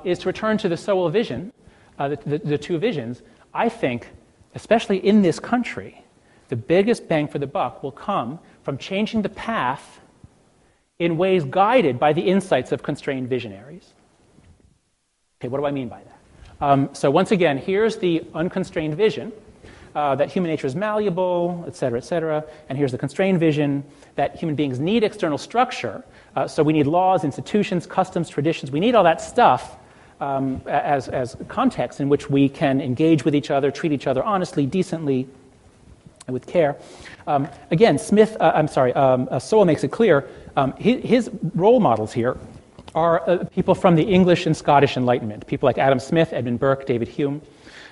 is to return to the Sowell vision, the two visions. I think, especially in this country, the biggest bang for the buck will come from changing the path in ways guided by the insights of constrained visionaries. Okay, what do I mean by that? So once again, here's the unconstrained vision, that human nature is malleable, et cetera, and here's the constrained vision that human beings need external structure, so we need laws, institutions, customs, traditions, we need all that stuff as context in which we can engage with each other, treat each other honestly, decently, and with care. Again, Sowell makes it clear, his role models here are people from the English and Scottish Enlightenment, people like Adam Smith, Edmund Burke, David Hume.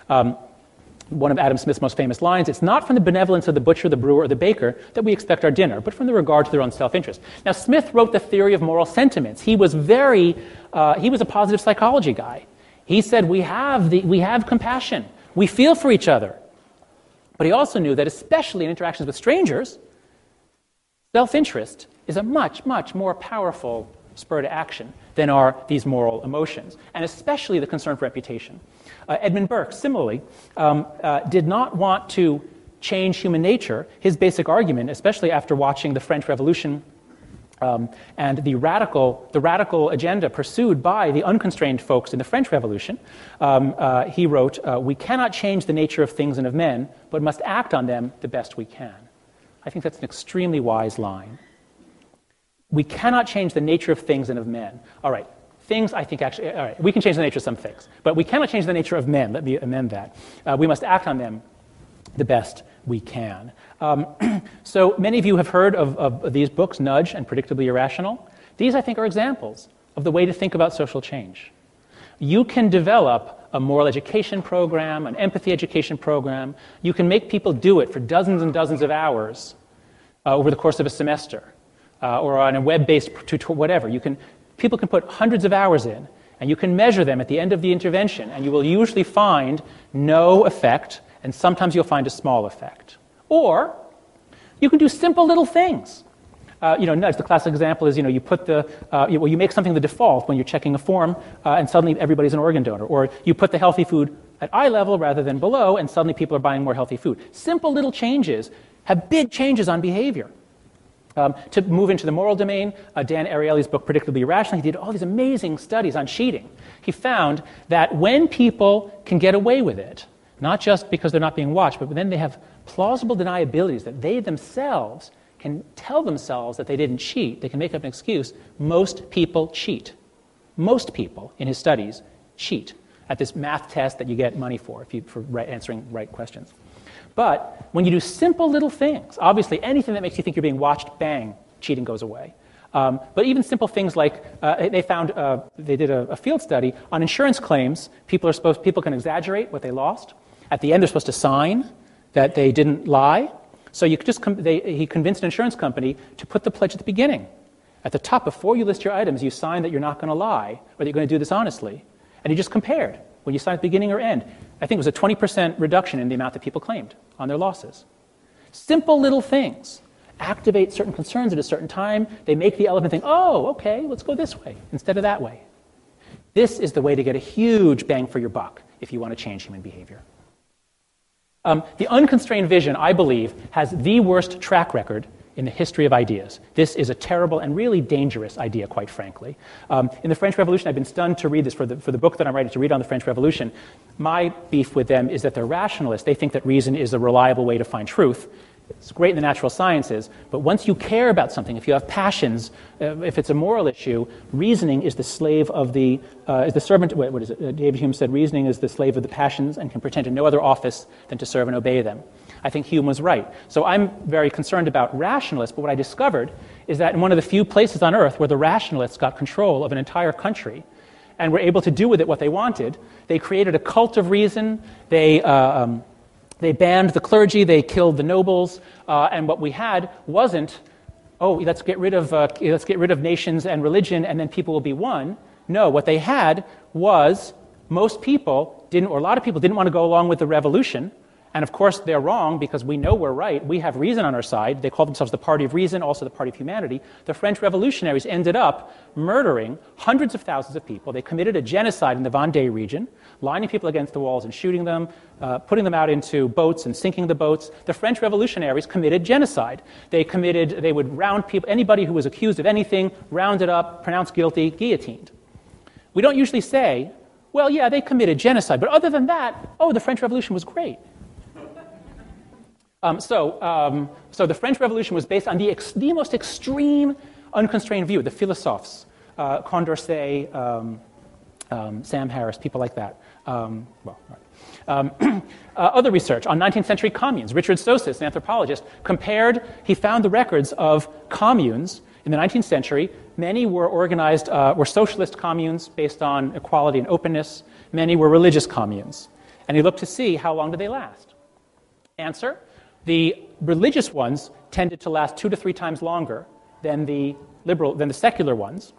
One of Adam Smith's most famous lines, "It's not from the benevolence of the butcher, the brewer, or the baker that we expect our dinner, but from the regard to their own self-interest." Now, Smith wrote the theory of moral sentiments. He was he was a positive psychology guy. He said, we have compassion. We feel for each other. But he also knew that, especially in interactions with strangers, self-interest is a much, much more powerful spur to action than are these moral emotions, and especially the concern for reputation. Edmund Burke, similarly, did not want to change human nature. His basic argument, especially after watching the French Revolution and the radical agenda pursued by the unconstrained folks in the French Revolution, he wrote, "We cannot change the nature of things and of men, but must act on them the best we can." I think that's an extremely wise line. We cannot change the nature of things and of men. All right, things, I think actually, all right, we can change the nature of some things, but we cannot change the nature of men. Let me amend that. We must act on them the best we can. So many of you have heard of these books, Nudge and Predictably Irrational. These, I think, are examples of the way to think about social change. You can develop a moral education program, an empathy education program. You can make people do it for dozens and dozens of hours over the course of a semester. Or on a web-based tutorial, whatever. People can put hundreds of hours in, and you can measure them at the end of the intervention, and you will usually find no effect, and sometimes you'll find a small effect. Or you can do simple little things. Nudge, the classic example is, you put you make something the default when you're checking a form, and suddenly everybody's an organ donor. Or you put the healthy food at eye level rather than below, and suddenly people are buying more healthy food. Simple little changes have big changes on behavior. To move into the moral domain, Dan Ariely's book, Predictably Irrational, he did all these amazing studies on cheating. He found that when people can get away with it, not just because they're not being watched, but then they have plausible deniabilities that they themselves can tell themselves that they didn't cheat, they can make up an excuse, most people cheat. Most people, in his studies, cheat at this math test that you get money for answering right questions. But when you do simple little things, obviously anything that makes you think you're being watched, bang, cheating goes away. But even simple things like they did a field study on insurance claims. People can exaggerate what they lost. At the end, they're supposed to sign that they didn't lie. So he convinced an insurance company to put the pledge at the beginning. At the top, before you list your items, you sign that you're not going to lie or that you're going to do this honestly. And he just compared when you sign at the beginning or end. I think it was a 20% reduction in the amount that people claimed on their losses. Simple little things activate certain concerns at a certain time. They make the elephant think, oh, okay, let's go this way instead of that way. This is the way to get a huge bang for your buck if you want to change human behavior. The unconstrained vision, I believe, has the worst track record in the history of ideas. This is a terrible and really dangerous idea, quite frankly. In the French Revolution, I've been stunned to read this for the book that I'm writing to read on the French Revolution. My beef with them is that they're rationalists. They think that reason is a reliable way to find truth. It's great in the natural sciences, but once you care about something, if you have passions, if it's a moral issue, reasoning is the slave of is the servant. What is it? David Hume said, reasoning is the slave of the passions and can pretend to no other office than to serve and obey them. I think Hume was right. So I'm very concerned about rationalists, but what I discovered is that in one of the few places on earth where the rationalists got control of an entire country and were able to do with it what they wanted, they created a cult of reason. They banned the clergy, they killed the nobles, and what we had wasn't, let's get rid of nations and religion, and then people will be one. No, what they had was a lot of people didn't want to go along with the revolution, And of course, they're wrong because we know we're right. We have reason on our side. They call themselves the Party of Reason, also the Party of Humanity. The French revolutionaries ended up murdering hundreds of thousands of people. They committed a genocide in the Vendée region, lining people against the walls and shooting them, putting them out into boats and sinking the boats. The French revolutionaries committed genocide. They would round people, anybody who was accused of anything, rounded up, pronounced guilty, guillotined. We don't usually say, well, yeah, they committed genocide, but other than that, oh, the French Revolution was great. So the French Revolution was based on the most extreme, unconstrained view, the philosophes, Condorcet, Sam Harris, people like that. Other research on 19th century communes. Richard Sosis, an anthropologist, he found the records of communes in the 19th century. Many were organized, were socialist communes based on equality and openness. Many were religious communes. And he looked to see how long did they last. Answer: the religious ones tended to last 2 to 3 times longer than the secular ones,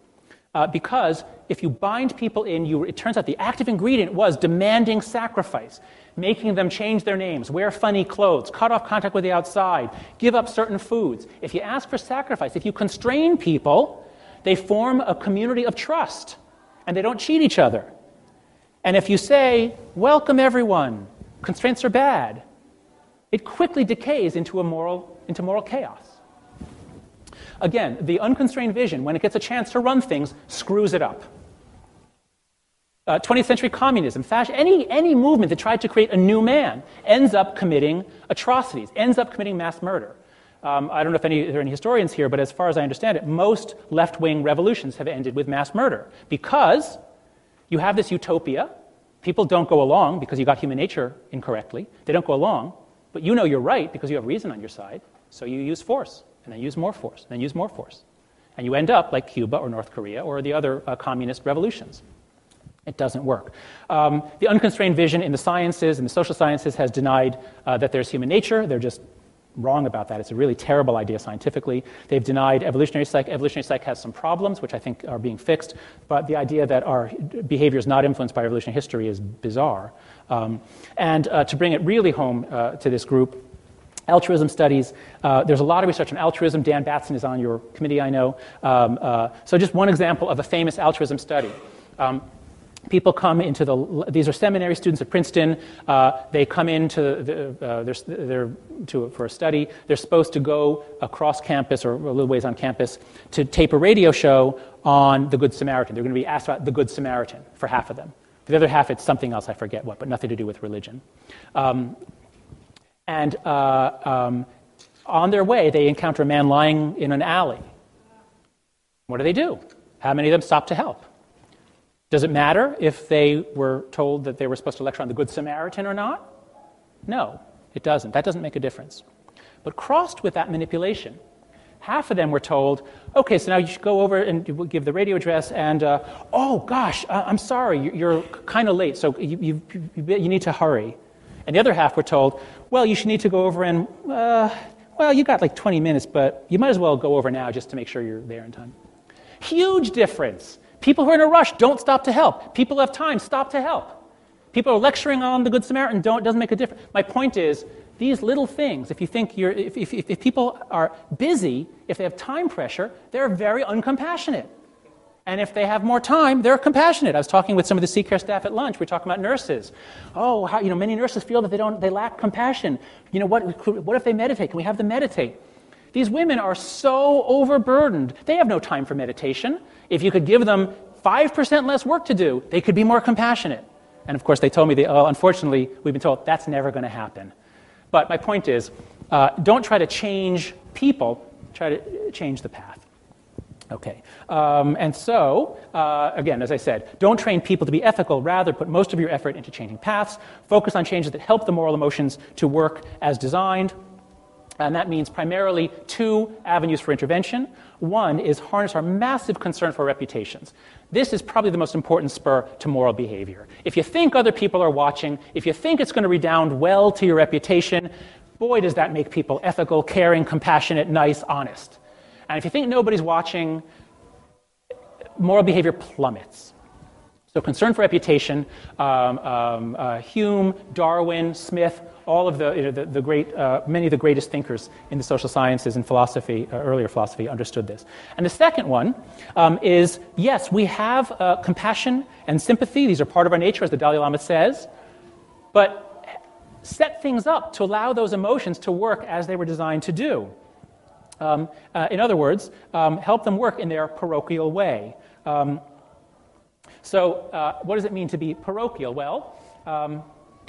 because if you bind people in, it turns out the active ingredient was demanding sacrifice, making them change their names, wear funny clothes, cut off contact with the outside, give up certain foods. If you ask for sacrifice, if you constrain people, they form a community of trust, and they don't cheat each other. And if you say, welcome everyone, constraints are bad, it quickly decays into moral chaos. Again, the unconstrained vision, when it gets a chance to run things, screws it up. 20th century communism, fascism, any movement that tried to create a new man ends up committing atrocities, ends up committing mass murder. I don't know if there are any historians here, but as far as I understand it, most left-wing revolutions have ended with mass murder because you have this utopia. People don't go along because you got human nature incorrectly. They don't go along. But you know you're right because you have reason on your side, so you use force, and then use more force, and then use more force. And you end up like Cuba or North Korea or the other communist revolutions. It doesn't work. The unconstrained vision in the sciences and the social sciences has denied that there's human nature. They're just wrong about that. It's a really terrible idea scientifically. They've denied evolutionary psych. Evolutionary psych has some problems, which I think are being fixed, but the idea that our behavior is not influenced by evolutionary history is bizarre. And to bring it really home to this group, altruism studies. There's a lot of research on altruism. Dan Batson is on your committee, I know. So just one example of a famous altruism study. People come into these are seminary students at Princeton. They come into for a study. They're supposed to go across campus or a little ways on campus to tape a radio show on the Good Samaritan. They're going to be asked about the Good Samaritan for half of them. For the other half, it's something else, I forget what, but nothing to do with religion. On their way, they encounter a man lying in an alley. What do? How many of them stop to help? Does it matter if they were told that they were supposed to lecture on the Good Samaritan or not? No, it doesn't. That doesn't make a difference. But crossed with that manipulation, half of them were told, okay, so now you should go over and give the radio address, and, oh, gosh, I'm sorry, you're kind of late, so you need to hurry. And the other half were told, well, you should need to go over and, well, you got like 20 minutes, but you might as well go over now just to make sure you're there in time. Huge difference. People who are in a rush don't stop to help. People who have time stop to help. People who are lecturing on the Good Samaritan doesn't make a difference. My point is, these little things, if you think if people are busy, if they have time pressure, they're very uncompassionate. And if they have more time, they're compassionate. I was talking with some of the C-Care staff at lunch. We were talking about nurses. Oh, many nurses feel that they lack compassion. What if they meditate? Can we have them meditate? These women are so overburdened. They have no time for meditation. If you could give them 5% less work to do, they could be more compassionate. And of course, they told me, unfortunately, we've been told that's never going to happen. But my point is, don't try to change people, try to change the path. Okay. And so, again, as I said, don't train people to be ethical. Rather, put most of your effort into changing paths. Focus on changes that help the moral emotions to work as designed. And that means primarily 2 avenues for intervention. One is harness our massive concern for reputations. This is probably the most important spur to moral behavior. If you think other people are watching, if you think it's going to redound well to your reputation, boy, does that make people ethical, caring, compassionate, nice, honest. And if you think nobody's watching, moral behavior plummets. So concern for reputation, Hume, Darwin, Smith, all of the great, many of the greatest thinkers in the social sciences and philosophy, earlier philosophy, understood this. And the second one is, yes, we have compassion and sympathy. These are part of our nature, as the Dalai Lama says. But set things up to allow those emotions to work as they were designed to do. In other words, help them work in their parochial way. So what does it mean to be parochial? Well,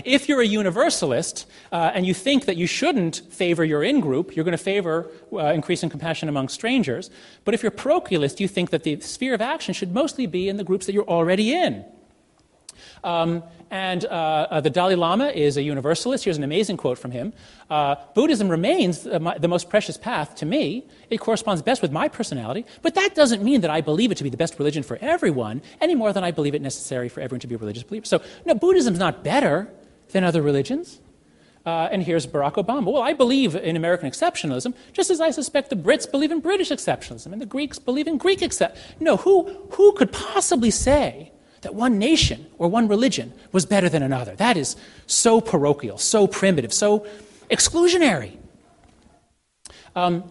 if you're a universalist and you think that you shouldn't favor your in-group, you're going to favor increasing compassion among strangers. But if you're parochialist, you think that the sphere of action should mostly be in the groups that you're already in. The Dalai Lama is a universalist. Here's an amazing quote from him. Buddhism remains the most precious path to me. It corresponds best with my personality, but that doesn't mean that I believe it to be the best religion for everyone any more than I believe it necessary for everyone to be a religious believer. So, no, Buddhism's not better than other religions. And here's Barack Obama. Well, I believe in American exceptionalism, just as I suspect the Brits believe in British exceptionalism and the Greeks believe in Greek exceptionalism. No, who could possibly say that one nation or one religion was better than another? That is so parochial, so primitive, so exclusionary. So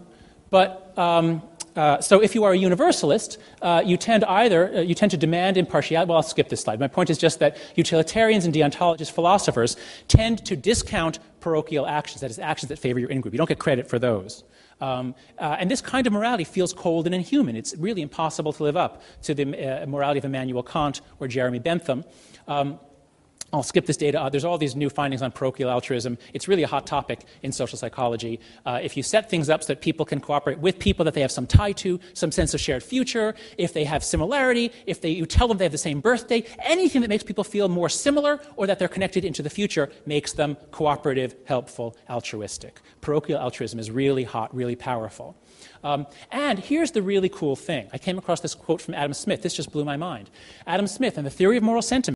if you are a universalist, you tend to demand impartiality. Well, I'll skip this slide. My point is just that utilitarians and deontologist philosophers tend to discount parochial actions, that is, actions that favor your in-group. You don't get credit for those. And this kind of morality feels cold and inhuman. It's really impossible to live up to the morality of Immanuel Kant or Jeremy Bentham. I'll skip this data. There's all these new findings on parochial altruism. It's really a hot topic in social psychology. If you set things up so that people can cooperate with people that they have some tie to, some sense of shared future, if they have similarity, if you tell them they have the same birthday, anything that makes people feel more similar or that they're connected into the future makes them cooperative, helpful, altruistic. Parochial altruism is really hot, really powerful. And here's the really cool thing. I came across this quote from Adam Smith. This just blew my mind. Adam Smith, in The Theory of Moral Sentiment,